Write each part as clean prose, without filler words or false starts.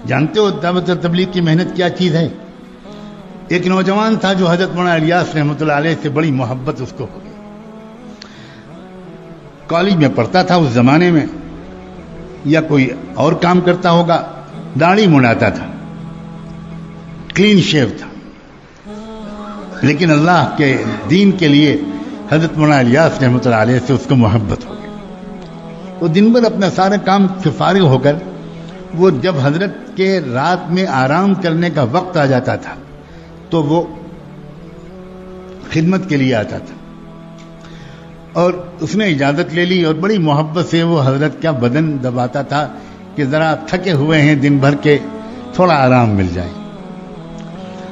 جانتے ہو دعوت اور تبلیغ کی محنت کیا چیز ہے؟ ایک نوجوان تھا جو حضرت مولانا الیاس رحمۃ اللہ علیہ سے بڑی محبت اس کو ہو گئی. کالج میں پڑھتا تھا اس زمانے میں، یا کوئی اور کام کرتا ہوگا، داڑھی منڈاتا تھا، کلین شیو تھا، لیکن اللہ کے دین کے لیے حضرت مولانا الیاس رحمۃ اللہ علیہ سے اس کو محبت ہو گئی. وہ دن بھر اپنا سارا کام سے فارغ ہو کر وہ جب حضرت کے رات میں آرام کرنے کا وقت آ جاتا تھا تو وہ خدمت کے لیے آتا تھا، اور اس نے اجازت لے لی اور بڑی محبت سے وہ حضرت کا بدن دباتا تھا کہ ذرا تھکے ہوئے ہیں دن بھر کے، تھوڑا آرام مل جائے.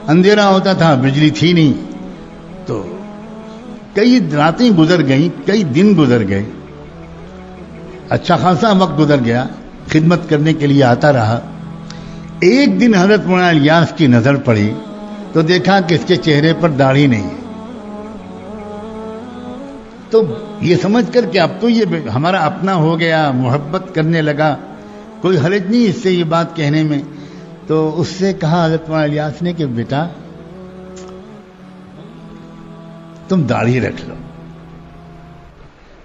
اندھیرا ہوتا تھا، بجلی تھی نہیں، تو کئی راتیں گزر گئیں، کئی دن گزر گئے، اچھا خاصا وقت گزر گیا، خدمت کرنے کے لیے آتا رہا. ایک دن حضرت مولانا الیاس کی نظر پڑی تو دیکھا کہ اس کے چہرے پر داڑھی نہیں ہے. تو یہ سمجھ کر کہ اب تو یہ ہمارا اپنا ہو گیا، محبت کرنے لگا، کوئی حرج نہیں اس سے یہ بات کہنے میں. تو اس سے کہا حضرت مولانا الیاس نے کہ بیٹا تم داڑھی رکھ لو،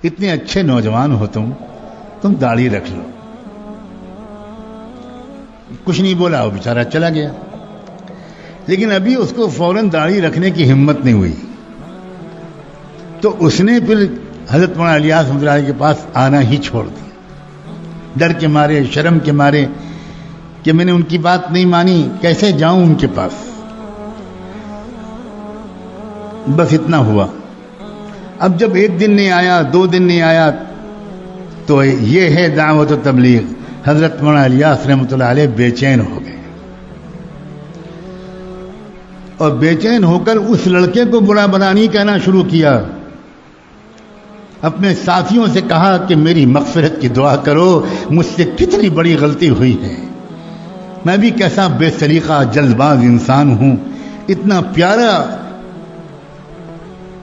اتنے اچھے نوجوان ہو تم داڑھی رکھ لو. کچھ نہیں بولا، وہ بیچارہ چلا گیا. لیکن ابھی اس کو فوراً داڑھی رکھنے کی ہمت نہیں ہوئی، تو اس نے پھر حضرت مولانا الیاس رحمۃ اللہ علیہ کے پاس آنا ہی چھوڑ دیا، ڈر کے مارے، شرم کے مارے کہ میں نے ان کی بات نہیں مانی، کیسے جاؤں ان کے پاس. بس اتنا ہوا. اب جب ایک دن نہیں آیا، 2 دن نہیں آیا، تو یہ ہے دعوت و تبلیغ. حضرت مولانا الیاس رحمۃ اللہ علیہ بے چین ہو گئے، اور بے چین ہو کر اس لڑکے کو برا بلا نہیں کہنا شروع کیا. اپنے ساتھیوں سے کہا کہ میری مغفرت کی دعا کرو، مجھ سے کتنی بڑی غلطی ہوئی ہے، میں بھی کیسا بے سلیقہ جلد باز انسان ہوں. اتنا پیارا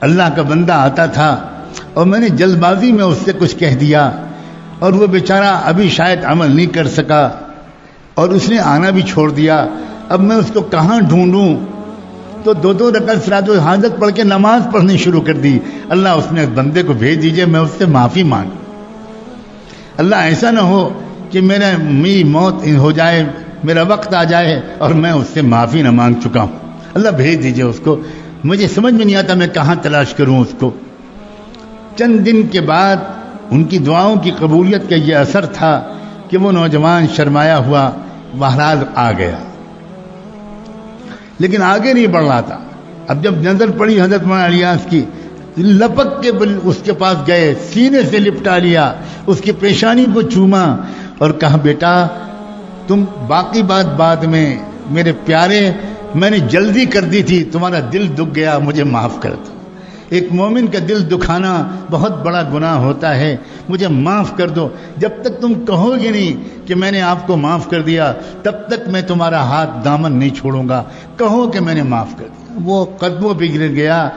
اللہ کا بندہ آتا تھا اور میں نے جلد بازی میں اس سے کچھ کہہ دیا، اور وہ بیچارہ ابھی شاید عمل نہیں کر سکا اور اس نے آنا بھی چھوڑ دیا. اب میں اس کو کہاں ڈھونڈوں؟ تو 2 رکعت صلاۃ الحاجت پڑھ کے نماز پڑھنی شروع کر دی. اللہ اس نے بندے کو بھیج دیجئے، میں اس سے معافی مانگ. اللہ ایسا نہ ہو کہ میری موت ہو جائے، میرا وقت آ جائے اور میں اس سے معافی نہ مانگ چکا ہوں. اللہ بھیج دیجئے اس کو، مجھے سمجھ میں نہیں آتا میں کہاں تلاش کروں اس کو. چند دن کے بعد ان کی دعاؤں کی قبولیت کا یہ اثر تھا کہ وہ نوجوان شرمایا ہوا بہرحال آ گیا، لیکن آگے نہیں بڑھ رہا تھا. اب جب نظر پڑی حضرت مولانا الیاس کی، لپک کے اس کے پاس گئے، سینے سے لپٹا لیا، اس کی پیشانی کو چوما اور کہا بیٹا تم باقی بات بعد میں، میرے پیارے میں نے جلدی کر دی تھی، تمہارا دل دکھ گیا، مجھے معاف کر دو. ایک مومن کا دل دکھانا بہت بڑا گناہ ہوتا ہے، مجھے معاف کر دو. جب تک تم کہو گے نہیں کہ میں نے آپ کو معاف کر دیا، تب تک میں تمہارا ہاتھ دامن نہیں چھوڑوں گا. کہو کہ میں نے معاف کر دیا. وہ قدموں پہ گر گیا.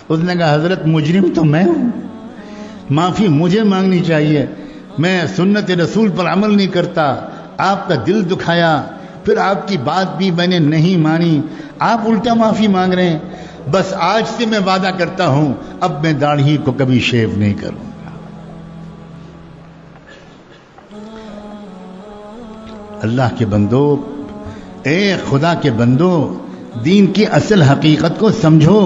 اس نے کہا حضرت مجرم تو میں ہوں، معافی مجھے مانگنی چاہیے، میں سنت رسول پر عمل نہیں کرتا، آپ کا دل دکھایا، پھر آپ کی بات بھی میں نے نہیں مانی، آپ الٹا معافی مانگ رہے ہیں. بس آج سے میں وعدہ کرتا ہوں اب میں داڑھی کو کبھی شیو نہیں کروں گا. اللہ کے بندو، اے خدا کے بندو، دین کی اصل حقیقت کو سمجھو.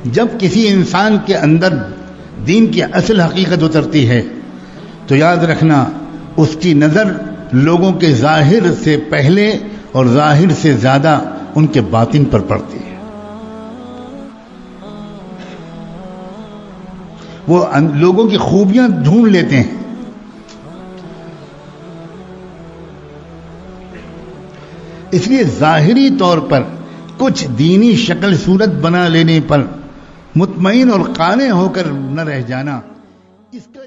جب کسی انسان کے اندر دین کی اصل حقیقت اترتی ہے تو یاد رکھنا اس کی نظر لوگوں کے ظاہر سے پہلے اور ظاہر سے زیادہ ان کے باطن پر پڑتی ہے. وہ لوگوں کی خوبیاں ڈھونڈ لیتے ہیں. اس لیے ظاہری طور پر کچھ دینی شکل صورت بنا لینے پر مطمئن اور قانع ہو کر نہ رہ جانا، اس کا